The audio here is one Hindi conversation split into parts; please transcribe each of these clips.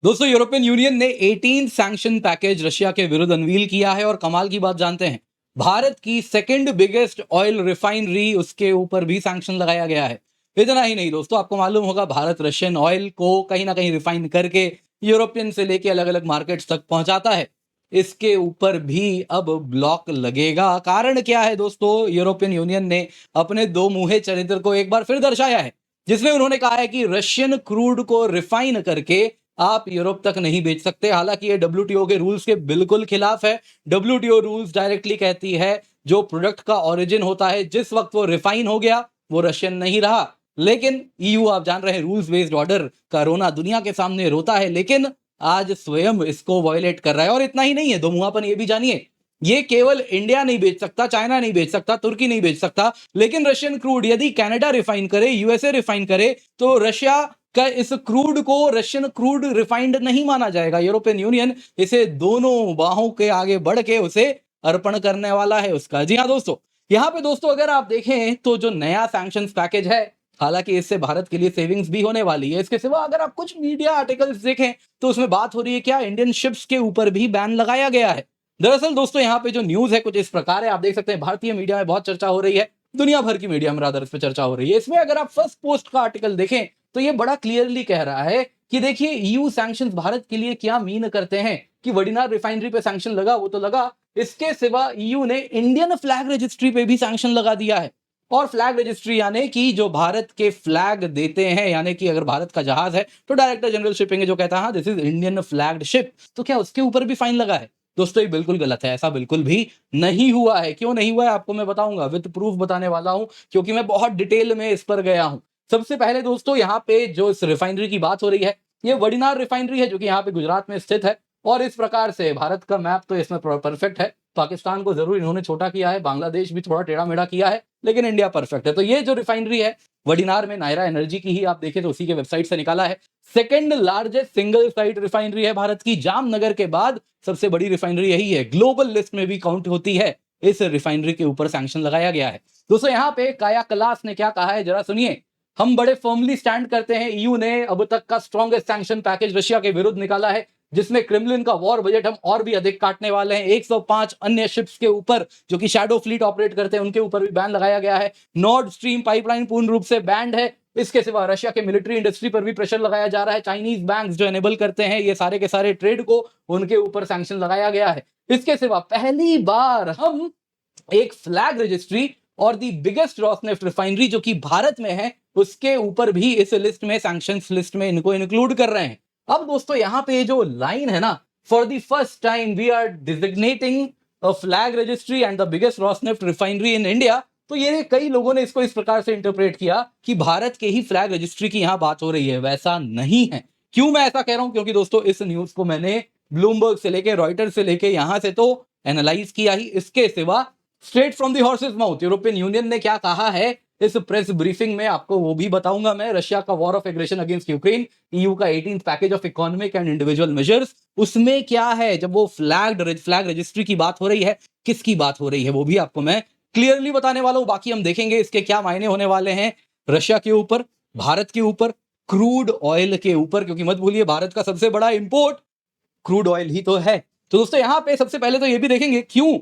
दोस्तों यूरोपियन यूनियन ने 18 सैंक्शन पैकेज रशिया के विरुद्ध अनवील किया है और कमाल की बात जानते हैं, भारत की सेकंड बिगेस्ट ऑयल रिफाइनरी उसके ऊपर भी सैंक्शन लगाया गया है। इतना ही नहीं दोस्तों, आपको मालूम होगा भारत रशियन ऑयल को कहीं ना कहीं रिफाइन करके यूरोपियन से लेके अलग अलग मार्केट्स तक पहुंचाता है। इसके ऊपर भी अब ब्लॉक लगेगा। कारण क्या है दोस्तों? यूरोपियन यूनियन ने अपने दो मुंहे चरित्र को एक बार फिर दर्शाया है, जिसमें उन्होंने कहा है कि रशियन क्रूड को रिफाइन करके आप यूरोप तक नहीं बेच सकते। हालांकि ये डब्ल्यूटीओ के रूल्स के बिल्कुल खिलाफ है। डब्ल्यूटीओ रूल्स डायरेक्टली कहती है जो प्रोडक्ट का ओरिजिन होता है, जिस वक्त वो रिफाइन हो गया वो रशियन नहीं रहा। लेकिन ईयू, आप जान रहे हैं, रूल्स बेस्ड ऑर्डर का रोना दुनिया के सामने रोता है, लेकिन आज स्वयं इसको वायलेट कर रहा है। और इतना ही नहीं है, दो मुहापन ये भी जानिए, ये केवल इंडिया नहीं बेच सकता, चाइना नहीं बेच सकता, तुर्की नहीं बेच सकता, लेकिन रशियन क्रूड यदि कनाडा रिफाइन करे, यूएसए रिफाइन करे, तो रशिया का इस क्रूड को रशियन क्रूड रिफाइंड नहीं माना जाएगा। यूरोपियन यूनियन इसे दोनों बाहों के आगे बढ़ के उसे अर्पण करने वाला है उसका। जी हाँ दोस्तों, यहाँ पे दोस्तों अगर आप देखें तो जो नया सैंक्शंस पैकेज है, हालांकि इससे भारत के लिए सेविंग्स भी होने वाली है। इसके सिवा अगर आप कुछ मीडिया आर्टिकल्स देखें तो उसमें बात हो रही है क्या, इंडियन शिप्स के ऊपर भी बैन लगाया गया है। दरअसल दोस्तों यहाँ पे जो न्यूज है कुछ इस प्रकार है, आप देख सकते हैं भारतीय मीडिया में बहुत चर्चा हो रही है, दुनिया भर की मीडिया में रादर इस पे चर्चा हो रही है। इसमें अगर आप फर्स्ट पोस्ट का आर्टिकल देखें तो ये बड़ा क्लियरली कह रहा है कि देखिए ईयू सैंक्शंस भारत के लिए क्या मीन करते हैं कि वडिनार रिफाइनरी पे सैंक्शन लगा वो तो लगा, इसके सिवा ईयू ने इंडियन फ्लैग रजिस्ट्री पे भी सैंक्शन लगा दिया है। और फ्लैग रजिस्ट्री यानी कि जो भारत के फ्लैग देते हैं, यानी कि अगर भारत का जहाज है तो डायरेक्टर जनरल शिपिंग जो कहता है this is Indian flagged ship, तो क्या उसके ऊपर भी फाइन लगा है? दोस्तों ये बिल्कुल गलत है, ऐसा बिल्कुल भी नहीं हुआ है। क्यों नहीं हुआ है आपको मैं बताऊंगा, विद प्रूफ बताने वाला हूं, क्योंकि मैं बहुत डिटेल में इस पर गया हूं। सबसे पहले दोस्तों यहाँ पे जो इस रिफाइनरी की बात हो रही है, ये वडिनार रिफाइनरी है जो कि यहाँ पे गुजरात में स्थित है। और इस प्रकार से भारत का मैप तो इसमें परफेक्ट है, पाकिस्तान को जरूर इन्होंने छोटा किया है, बांग्लादेश भी थोड़ा टेढ़ा मेढ़ा किया है, लेकिन इंडिया परफेक्ट है। तो ये जो रिफाइनरी है वडिनार में, नायरा एनर्जी की ही आप देखें तो उसी के वेबसाइट से निकाला है, second largest single site refinery है भारत की। जामनगर के बाद सबसे बड़ी रिफाइनरी यही है, ग्लोबल लिस्ट में भी काउंट होती है। इस रिफाइनरी के ऊपर सैंक्शन लगाया गया है। दोस्तों यहाँ पे काया कलास ने क्या कहा है जरा सुनिए, हम बड़े फर्मली स्टैंड करते हैं, ईयू ने अब तक का स्ट्रॉन्गेस्ट सैंक्शन पैकेज रशिया के विरुद्ध निकाला है, जिसमें क्रेमलिन का वॉर बजट हम और भी अधिक काटने वाले हैं। 105 अन्य शिप्स के ऊपर जो कि शैडो फ्लीट ऑपरेट करते हैं उनके ऊपर भी बैन लगाया गया है। नॉर्ड स्ट्रीम पाइपलाइन पूर्ण रूप से बैंड है। इसके सिवा रशिया के मिलिट्री इंडस्ट्री पर भी प्रेशर लगाया जा रहा है। चाइनीज बैंक्स जो एनेबल करते हैं ये सारे के सारे ट्रेड को, उनके ऊपर सैंक्शन लगाया गया है। इसके सिवा पहली बार हम एक फ्लैग रजिस्ट्री और दी बिगेस्ट रॉसनेफ्ट रिफाइनरी जो कि भारत में है उसके ऊपर भी इस लिस्ट में, सैंक्शंस लिस्ट में इनको इंक्लूड कर रहे हैं। अब दोस्तों यहाँ पे जो लाइन है ना, for the first time we are designating a flag registry and the biggest Rosneft refinery in India, तो ये कई लोगों ने इसको इस प्रकार से इंटरप्रेट किया कि भारत के ही फ्लैग रजिस्ट्री की यहां बात हो रही है। वैसा नहीं है। क्यों मैं ऐसा कह रहा हूं? क्योंकि दोस्तों इस न्यूज को मैंने ब्लूमबर्ग से लेके, रॉयटर से लेके, यहां से तो एनालाइज किया ही, इसके सिवा straight from the horses mouth European union ने क्या कहा है इस प्रेस ब्रीफिंग में आपको वो भी बताऊंगा मैं। रशिया का war of aggression against Ukraine, EU का 18th package of economic and individual measures, उसमें क्या है जब वो फ्लैग रजिस्ट्री की बात हो रही है, किसकी बात हो रही है वो भी आपको मैं क्लियरली बताने वाला हूं। बाकी हम देखेंगे इसके क्या मायने होने वाले हैं रशिया के ऊपर, भारत के ऊपर, क्रूड ऑयल के ऊपर, क्योंकि मत भूलिए भारत का सबसे बड़ा इंपोर्ट क्रूड ऑयल ही तो है। तो दोस्तों यहां पे सबसे पहले तो ये भी देखेंगे क्यों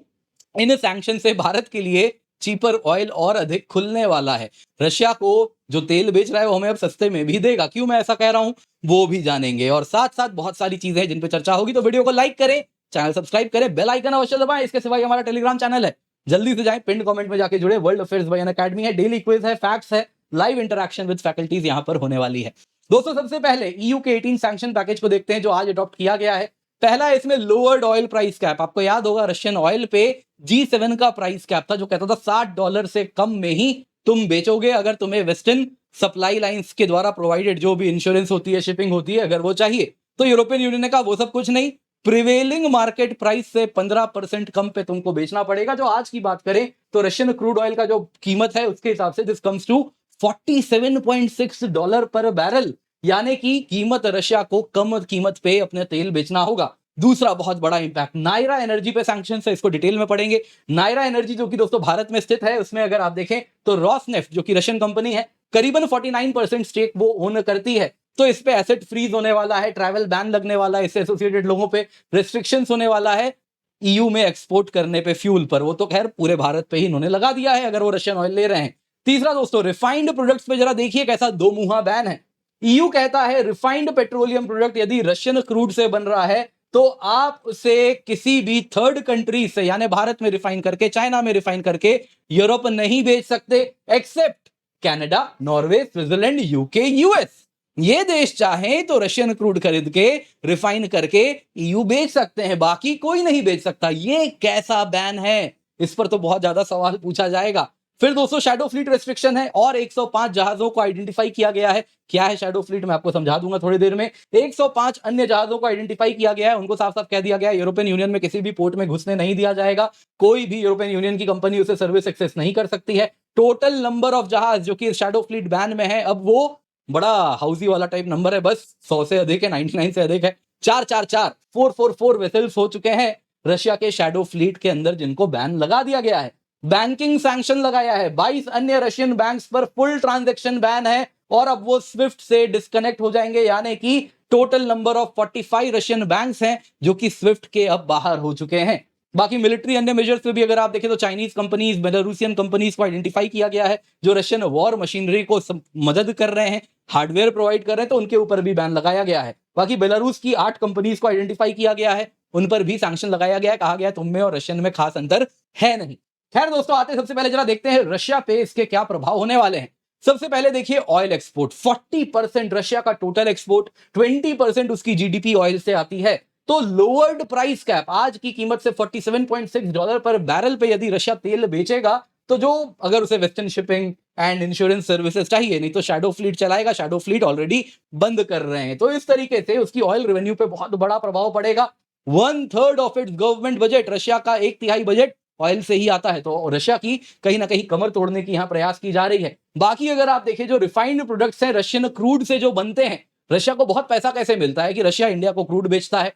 इन सैंक्शन से भारत के लिए चीपर ऑयल और अधिक खुलने वाला है। रशिया को जो तेल बेच रहा है वो हमें अब सस्ते में भी देगा। क्यों मैं ऐसा कह रहा हूं वो भी जानेंगे, और साथ साथ बहुत सारी चीजें हैं जिन पे चर्चा होगी। तो वीडियो को लाइक करें, चैनल सब्सक्राइब करें, बेल आइकन अवश्य दबाएं। इसके सिवा हमारा टेलीग्राम चैनल है, जल्दी से जाएं, पिन कमेंट में जाके जुड़े। वर्ल्ड अफेयर्स बाय अकेडमी है, डेली क्विज है, फैक्ट्स है, लाइव इंटरैक्शन विद फैकल्टीज यहां पर होने वाली है। दोस्तों सबसे पहले ईयू के 18 सैंक्शन पैकेज को देखते हैं जो आज अडॉप्ट किया गया है। पहला इसमें लोअर्ड ऑयल प्राइस कैप, आपको याद होगा रशियन ऑयल पे G7 का प्राइस कैप था जो कहता था $60 से कम में ही तुम बेचोगे अगर तुम्हें वेस्टर्न सप्लाई लाइंस के द्वारा प्रोवाइडेड जो भी इंश्योरेंस होती है, शिपिंग होती है, अगर वो चाहिए। तो यूरोपियन यूनियन ने कहा वो सब कुछ नहीं, प्रिवेलिंग मार्केट प्राइस से 15% कम पे तुमको बेचना पड़ेगा। जो आज की बात करें तो रशियन क्रूड ऑयल का जो कीमत है उसके हिसाब से दिस कम्स टू $47.6 पर बैरल, यानी कि कीमत रशिया को कम कीमत पे अपने तेल बेचना होगा। दूसरा बहुत बड़ा इंपैक्ट नायरा एनर्जी पे सैंक्शन है, इसको डिटेल में पढ़ेंगे। नायरा एनर्जी जो कि दोस्तों भारत में स्थित है, उसमें अगर आप देखें तो रॉसनेफ्ट जो कि रशियन कंपनी है करीबन 49% स्टेक वो ओन करती है। तो इस पे एसेट फ्रीज होने वाला है, ट्रैवल बैन लगने वाला है, इससे एसोसिएटेड लोगों पे रिस्ट्रिक्शंस होने वाला है ईयू में एक्सपोर्ट करने पे फ्यूल पर। वो तो खैर पूरे भारत पे ही इन्होंने लगा दिया है अगर वो रशियन ऑयल ले रहे हैं। तीसरा दोस्तों, रिफाइंड प्रोडक्ट्स पे जरा देखिए कैसा दो मुंहा बैन है। ईयू कहता है रिफाइंड पेट्रोलियम प्रोडक्ट यदि रशियन क्रूड से बन रहा है तो आप उसे किसी भी थर्ड कंट्री से, यानी भारत में रिफाइन करके, चाइना में रिफाइन करके यूरोप नहीं बेच सकते, except Canada, Norway, Switzerland, UK, US. ये देश चाहें तो रशियन क्रूड खरीद के रिफाइन करके ईयू बेच सकते हैं, बाकी कोई नहीं बेच सकता। ये कैसा बैन है, इस पर तो बहुत ज्यादा सवाल पूछा जाएगा। फिर दोस्तों शैडो फ्लीट रेस्ट्रिक्शन है और 105 जहाजों को आइडेंटिफाई किया गया है। क्या है शैडो फ्लीट, मैं आपको समझा दूंगा थोड़ी देर में। 105 अन्य जहाजों को आइडेंटिफाई किया गया है, उनको साफ साफ कह दिया गया है यूरोपियन यूनियन में किसी भी पोर्ट में घुसने नहीं दिया जाएगा, कोई भी यूरोपियन यूनियन की कंपनी उसे सर्विस एक्सेस नहीं कर सकती है। टोटल नंबर ऑफ जहाज जो कि शैडो फ्लीट बैन में है, अब वो बड़ा हाउसी वाला टाइप नंबर है, बस 100 से अधिक है, 99 से अधिक है, 444 वेसल्स हो चुके हैं रशिया के शैडो फ्लीट के अंदर जिनको बैन लगा दिया गया है। बैंकिंग सैंक्शन लगाया है, 22 अन्य रशियन बैंक्स पर फुल ट्रांजैक्शन बैन है और अब वो स्विफ्ट से डिस्कनेक्ट हो जाएंगे, यानी कि total number of 45 Russian banks हैं जो कि स्विफ्ट के अब बाहर हो चुके हैं। बाकी मिलिट्री अन्य मेजर्स में भी अगर आप देखें तो चाइनीज कंपनीज, बेलारूसियन कंपनीज को आइडेंटिफाई किया गया है जो रशियन वॉर मशीनरी को मदद कर रहे हैं, हार्डवेयर प्रोवाइड कर रहे हैं, तो उनके ऊपर भी बैन लगाया गया है। बाकी बेलारूस की 8 कंपनीज को आइडेंटिफाई किया गया है, उन पर भी सैंक्शन लगाया गया है, कहा गया तुम में और रशियन में खास अंतर है नहीं। खैर दोस्तों, आते सबसे पहले जरा देखते हैं रशिया पे इसके क्या प्रभाव होने वाले हैं। सबसे पहले देखिए ऑयल एक्सपोर्ट, 40% रशिया का टोटल एक्सपोर्ट, 20% उसकी जीडीपी ऑयल से आती है। तो लोअर्ड प्राइस कैप, आज की कीमत से $47.6 पर बैरल पे यदि रशिया तेल बेचेगा तो जो अगर उसे western shipping and insurance services चाहिए, नहीं तो शैडो फ्लीट चलाएगा, शैडो फ्लीट ऑलरेडी बंद कर रहे हैं, तो इस तरीके से उसकी ऑयल रेवेन्यू पे बहुत बड़ा प्रभाव पड़ेगा। 1/3 of its government budget, Russia का 1/3 बजट ऑयल से ही आता है, तो रशिया की कहीं ना कहीं कमर तोड़ने की यहां प्रयास की जा रही है। बाकी अगर आप देखें जो रिफाइंड प्रोडक्ट्स हैं रशियन क्रूड से जो बनते हैं, रशिया को बहुत पैसा कैसे मिलता है कि रशिया इंडिया को क्रूड बेचता है,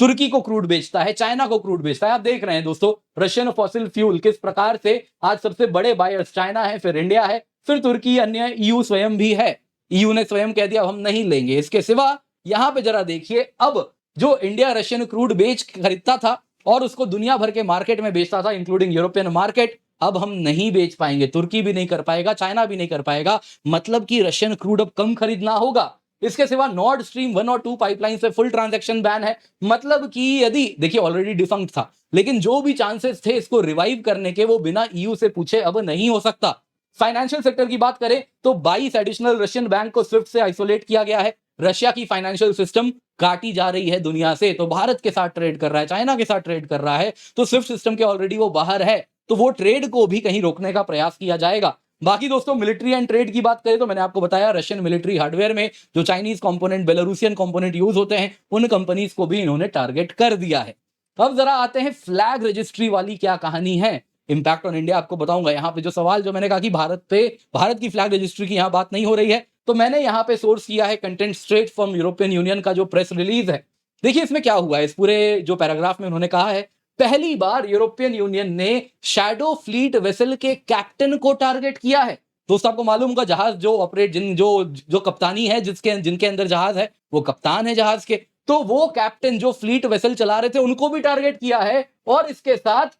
तुर्की को क्रूड बेचता है, चाइना को क्रूड बेचता है। आप देख रहे हैं दोस्तों रशियन फॉसिल फ्यूल किस प्रकार से आज सबसे बड़े बायर्स चाइना है, फिर इंडिया है, फिर तुर्की, अन्य ईयू स्वयं भी है। ईयू ने स्वयं कह दिया हम नहीं लेंगे। इसके सिवा यहां पे जरा देखिए, अब जो इंडिया रशियन क्रूड बेच खरीदता था और उसको दुनिया भर के मार्केट में बेचता था इंक्लूडिंग यूरोपियन मार्केट, अब हम नहीं बेच पाएंगे, तुर्की भी नहीं कर पाएगा, चाइना भी नहीं कर पाएगा, मतलब कि रशियन क्रूड अब कम खरीदना होगा। इसके सिवा नॉर्ड स्ट्रीम 1 और 2 पाइपलाइन से फुल ट्रांजैक्शन बैन है, मतलब कि यदि देखिए ऑलरेडी डिफंक्ट था, लेकिन जो भी चांसेस थे इसको रिवाइव करने के वो बिना ईयू से पूछे अब नहीं हो सकता। फाइनेंशियल सेक्टर की बात करें तो 22 एडिशनल रशियन बैंक को स्विफ्ट से आइसोलेट किया गया है। रशिया की फाइनेंशियल सिस्टम काटी जा रही है दुनिया से, तो भारत के साथ ट्रेड कर रहा है, चाइना के साथ ट्रेड कर रहा है, तो स्विफ्ट सिस्टम के ऑलरेडी वो बाहर है, तो वो ट्रेड को भी कहीं रोकने का प्रयास किया जाएगा। बाकी दोस्तों मिलिट्री एंड ट्रेड की बात करें तो मैंने आपको बताया रशियन मिलिट्री हार्डवेयर में जो Chinese component, Belarusian component use होते हैं, उन कंपनीज को भी इन्होंने टारगेट कर दिया है। अब जरा आते हैं फ्लैग रजिस्ट्री वाली क्या कहानी है, इंपैक्ट ऑन इंडिया आपको बताऊंगा। यहाँ पे जो सवाल जो मैंने कहा कि भारत की फ्लैग रजिस्ट्री की यहाँ बात नहीं हो रही है, तो मैंने यहाँ पे सोर्स किया है content straight from European union का जो प्रेस रिलीज है। देखिए इसमें क्या हुआ है, इस पूरे जो पैराग्राफ में उन्होंने कहा है, पहली बार यूरोपियन यूनियन ने शैडो फ्लीट वेसल के कैप्टन को टारगेट किया है। दोस्तों आपको मालूम होगा जहाज जो ऑपरेट जो कप्तानी है, जिनके अंदर जहाज है, वो कप्तान है जहाज के, तो वो कैप्टन जो फ्लीट वेसल चला रहे थे उनको भी टारगेट किया है। और इसके साथ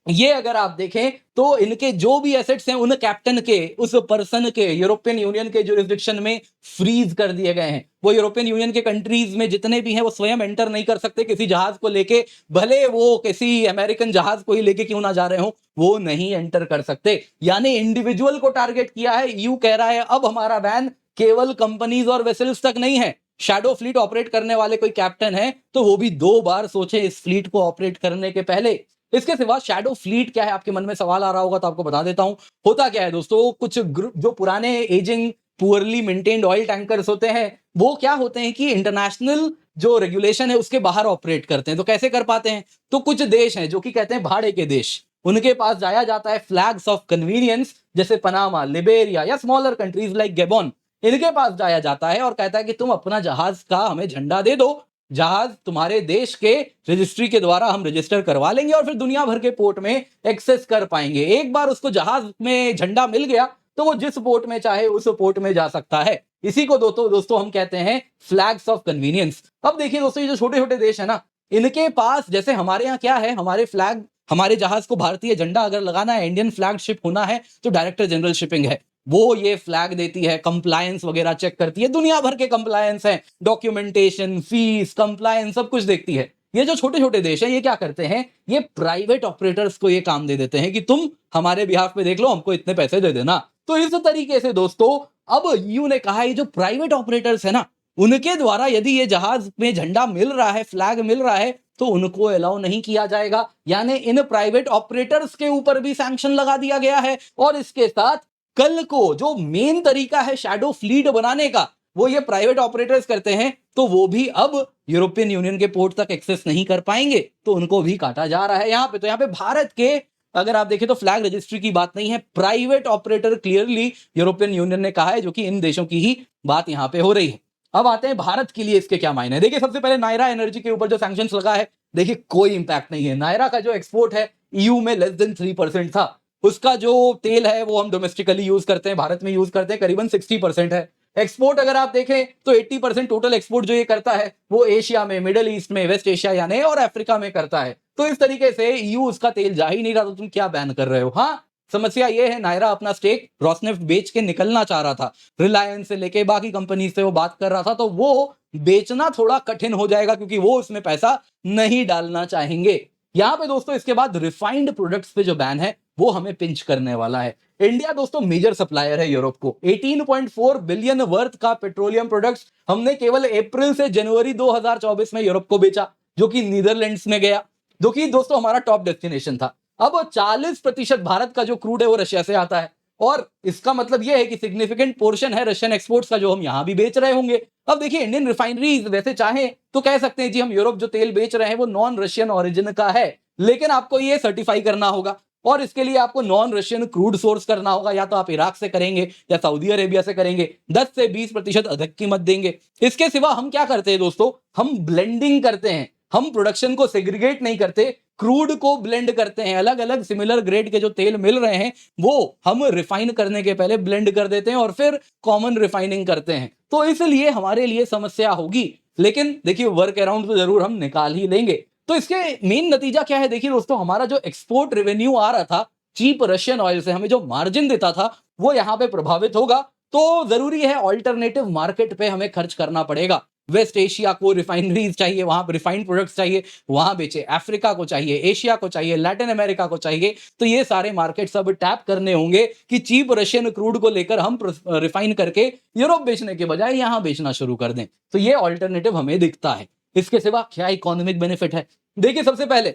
ये अगर आप देखें तो इनके जो भी एसेट्स हैं उन कैप्टन के, उस पर्सन के यूरोपियन यूनियन के जुरिसडिक्शन में फ्रीज कर दिए गए हैं। वो यूरोपियन यूनियन के कंट्रीज में जितने भी हैं वो स्वयं एंटर नहीं कर सकते किसी जहाज को लेके, भले वो किसी अमेरिकन जहाज को ही लेके क्यों ना जा रहे हो, वो नहीं एंटर कर सकते। यानी इंडिविजुअल को टारगेट किया है। यू कह रहा है अब हमारा बैन केवल कंपनीज और वेसल्स तक नहीं है, शैडो फ्लीट ऑपरेट करने वाले कोई कैप्टन है तो वो भी 2 बार सोचे इस फ्लीट को ऑपरेट करने के पहले। इसके सिवा शैडो फ्लीट क्या है, आपके मन में सवाल आ रहा होगा तो आपको बता देता हूं। होता क्या है दोस्तों, कुछ जो पुराने ageing poorly maintained oil tankers होते हैं, वो क्या होते हैं कि इंटरनेशनल जो रेगुलेशन है उसके बाहर ऑपरेट करते हैं। तो कैसे कर पाते हैं, तो कुछ देश हैं जो कि कहते हैं भाड़े के देश, उनके पास जाया जाता है फ्लैग्स ऑफ कन्वीनियंस, जैसे पनामा, लिबेरिया या स्मॉलर कंट्रीज लाइक गैबोन, इनके पास जाया जाता है और कहता है कि तुम अपना जहाज का हमें झंडा दे दो, जहाज तुम्हारे देश के रजिस्ट्री के द्वारा हम रजिस्टर करवा लेंगे और फिर दुनिया भर के पोर्ट में एक्सेस कर पाएंगे। एक बार उसको जहाज में झंडा मिल गया तो वो जिस पोर्ट में चाहे उस पोर्ट में जा सकता है। इसी को दोस्तों हम कहते हैं फ्लैग्स ऑफ कन्वीनियंस। अब देखिए दोस्तों, ये जो छोटे छोटे देश है ना, इनके पास जैसे हमारे यहाँ क्या है, हमारे फ्लैग, हमारे जहाज को भारतीय झंडा अगर लगाना है, इंडियन फ्लैग शिप होना है, तो डायरेक्टर जनरल शिपिंग है, वो ये फ्लैग देती है, कंप्लायंस वगैरह चेक करती है, दुनिया भर के कंप्लायंस हैं, डॉक्यूमेंटेशन, फीस, कंप्लायंस सब कुछ देखती है। ये जो छोटे छोटे देश हैं, ये क्या करते हैं, ये प्राइवेट ऑपरेटर्स को ये काम दे देते हैं कि तुम हमारे बिहाफ पे देख लो, हमको इतने पैसे दे देना। तो इस तरीके से दोस्तों अब ईयू ने कहा है, जो प्राइवेट ऑपरेटर्स है ना, उनके द्वारा यदि ये जहाज में झंडा मिल रहा है, फ्लैग मिल रहा है, तो उनको अलाउ नहीं किया जाएगा। यानी इन प्राइवेट ऑपरेटर्स के ऊपर भी सैंक्शन लगा दिया गया है। और इसके साथ कल को जो मेन तरीका है शैडो फ्लीट बनाने का, वो ये प्राइवेट ऑपरेटर्स करते हैं, तो वो भी अब यूरोपियन यूनियन के पोर्ट तक एक्सेस नहीं कर पाएंगे, तो उनको भी काटा जा रहा है यहां पे। तो यहां पे भारत के अगर आप देखें तो फ्लैग रजिस्ट्री की बात नहीं है, private operator clearly European union ने कहा है, जो कि इन देशों की ही बात यहां पे हो रही है। अब आते हैं भारत के लिए इसके क्या मायने हैं। देखिए सबसे पहले नायरा एनर्जी के ऊपर जो सैंक्शंस लगा है, देखिए कोई इंपैक्ट नहीं है। नायरा का जो एक्सपोर्ट है ईयू में लेस देन 3% था, उसका जो तेल है वो हम डोमेस्टिकली यूज करते हैं, भारत में यूज करते हैं, करीबन 60% है। एक्सपोर्ट अगर आप देखें तो 80% टोटल एक्सपोर्ट जो ये करता है वो एशिया में, मिडिल ईस्ट में, वेस्ट एशिया यानी और अफ्रीका में करता है। तो इस तरीके से ईयू उसका तेल जा ही नहीं रहा, तो तुम क्या बैन कर रहे हो। हाँ, समस्या ये है, नायरा अपना स्टेक रोसनेफ्ट बेच के निकलना चाह रहा था, रिलायंस से लेके बाकी कंपनी से वो बात कर रहा था, तो वो बेचना थोड़ा कठिन हो जाएगा क्योंकि वो उसमें पैसा नहीं डालना चाहेंगे। यहां पे दोस्तों इसके बाद रिफाइंड प्रोडक्ट्स पे जो बैन है वो हमें पिंच करने वाला है। इंडिया दोस्तों मेजर सप्लायर है यूरोप को, 18.4 बिलियन वर्थ का पेट्रोलियम प्रोडक्ट्स हमने केवल अप्रैल से जनवरी 2024 में यूरोप को बेचा, जो कि नीदरलैंड्स में गया, जो कि दोस्तों हमारा टॉप डेस्टिनेशन था। अब 40% भारत का जो क्रूड है वो रशिया से आता है, और इसका मतलब यह है कि सिग्निफिकेंट पोर्शन है रशियन एक्सपोर्ट्स का जो हम यहां भी बेच रहे होंगे। अब देखिए इंडियन रिफाइनरीज वैसे चाहें तो कह सकते हैं जी हम यूरोप जो तेल बेच रहे हैं वो नॉन रशियन ओरिजिन का है, लेकिन आपको ये सर्टिफाई करना होगा, और इसके लिए आपको नॉन रशियन क्रूड सोर्स करना होगा, या तो आप इराक से करेंगे या सऊदी अरेबिया से करेंगे, 10 से 20% अधिक कीमत देंगे। इसके सिवा हम क्या करते हैं दोस्तों, हम ब्लेंडिंग करते हैं, हम प्रोडक्शन को सेग्रीगेट नहीं करते, क्रूड को ब्लेंड करते हैं। अलग अलग सिमिलर ग्रेड के जो तेल मिल रहे हैं वो हम रिफाइन करने के पहले ब्लेंड कर देते हैं और फिर कॉमन रिफाइनिंग करते हैं। तो इसलिए हमारे लिए समस्या होगी, लेकिन देखिए वर्क अराउंड तो जरूर हम निकाल ही लेंगे। तो इसके मेन नतीजा क्या है, देखिए दोस्तों हमारा जो एक्सपोर्ट रेवेन्यू आ रहा था चीप रशियन ऑयल से, हमें जो मार्जिन देता था वो यहां पे प्रभावित होगा। तो जरूरी है ऑल्टरनेटिव मार्केट पे हमें खर्च करना पड़ेगा। वेस्ट एशिया को रिफाइनरीज चाहिए, वहां पर रिफाइंड प्रोडक्ट्स चाहिए, वहां बेचे। अफ्रीका को चाहिए, एशिया को चाहिए, लैटिन अमेरिका को चाहिए। तो ये सारे मार्केट सब टैप करने होंगे कि चीप रशियन क्रूड को लेकर हम रिफाइन करके यूरोप बेचने के बजाय यहां बेचना शुरू कर दें। तो ये ऑल्टरनेटिव हमें दिखता है। इसके सिवा क्या इकोनॉमिक बेनिफिट है, देखिए सबसे पहले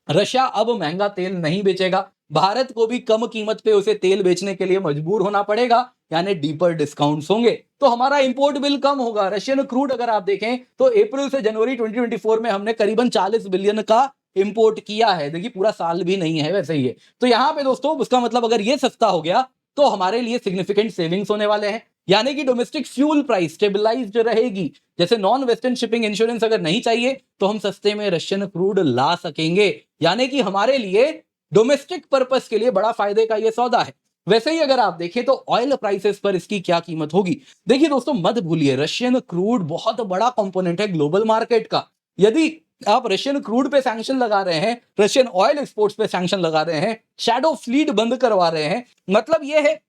रशिया अब महंगा तेल नहीं बेचेगा, भारत को भी कम कीमत पे उसे तेल बेचने के लिए मजबूर होना पड़ेगा, यानी डीपर डिस्काउंट्स होंगे, तो हमारा इंपोर्ट बिल कम होगा। रशियन क्रूड अगर आप देखें तो अप्रैल से जनवरी 2024 में हमने करीबन 40 बिलियन का इंपोर्ट किया है। देखिए पूरा साल भी नहीं है वैसे ही है। तो यहां पे दोस्तों उसका मतलब अगर ये सस्ता हो गया तो हमारे लिए सिग्निफिकेंट सेविंग्स होने वाले हैं, यानी कि डोमेस्टिक फ्यूल प्राइस स्टेबलाइज्ड रहेगी। जैसे नॉन वेस्टर्न शिपिंग इंश्योरेंस अगर नहीं चाहिए तो हम सस्ते में रशियन क्रूड ला सकेंगे, यानी कि हमारे लिए डोमेस्टिक पर्पस के लिए बड़ा फायदे का यह सौदा है। वैसे ही अगर आप देखें तो ऑयल प्राइसेस पर इसकी क्या कीमत होगी। देखिए दोस्तों मत भूलिए रशियन क्रूड बहुत बड़ा कंपोनेंट है ग्लोबल मार्केट का। यदि आप रशियन क्रूड पे सैंक्शन लगा रहे हैं, रशियन ऑयल एक्सपोर्ट्स पे सैंक्शन लगा रहे हैं, शैडो फ्लीट बंद करवा रहे हैं, मतलब यह है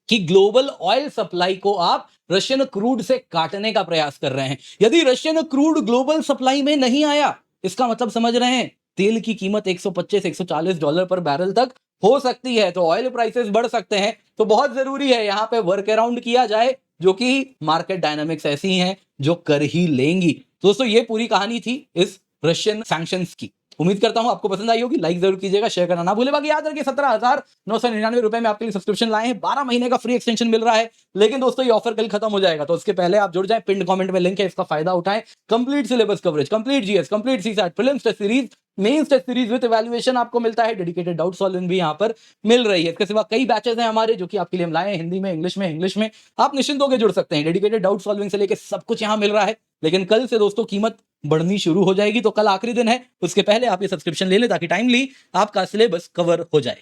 कि ग्लोबल ऑयल सप्लाई को आप रशियन क्रूड से काटने का प्रयास कर रहे हैं। यदि रशियन क्रूड ग्लोबल सप्लाई में नहीं आया, इसका मतलब समझ रहे हैं तेल की कीमत 125-140 डॉलर पर बैरल तक हो सकती है, तो ऑयल प्राइसेस बढ़ सकते हैं। तो बहुत जरूरी है यहां पे वर्क अराउंड किया जाए, जो कि मार्केट डायनामिक्स ऐसी हैं जो कर ही लेंगी। दोस्तों ये पूरी कहानी थी इस रशियन सैंक्शंस की। उम्मीद करता हूं आपको पसंद आई होगी, लाइक जरूर कीजिएगा, शेयर करना ना भूले। बाकी याद रखिए 17,999 रुपए में आपके लिए सब्सक्रिप्शन लाए हैं, 12 महीने का फ्री एक्सटेंशन मिल रहा है। लेकिन दोस्तों ये ऑफर कल खत्म हो जाएगा, तो उसके पहले आप जुड़ जाएं, पिन कमेंट में लिंक है, इसका फायदा उठाएं। Complete syllabus coverage, complete GS, complete CSAT, prelims test series, mains test series with evaluation आपको मिलता है, डेडिकेटेड डाउट सॉल्विंग भी यहां पर मिल रही है। इसके सिवा कई बैचेस हैं हमारे जो कि आपके लिए हम लाए हैं, हिंदी में, इंग्लिश में। आप निश्चिंत होकर जुड़ सकते हैं, डेडिकेटेड डाउट सॉल्विंग से लेकर सब कुछ यहां मिल रहा है। लेकिन कल से दोस्तों कीमत बढ़नी शुरू हो जाएगी, तो कल आखिरी दिन है, उसके पहले आप ये सब्सक्रिप्शन ले लें ताकि टाइमली आपका सिलेबस कवर हो जाए।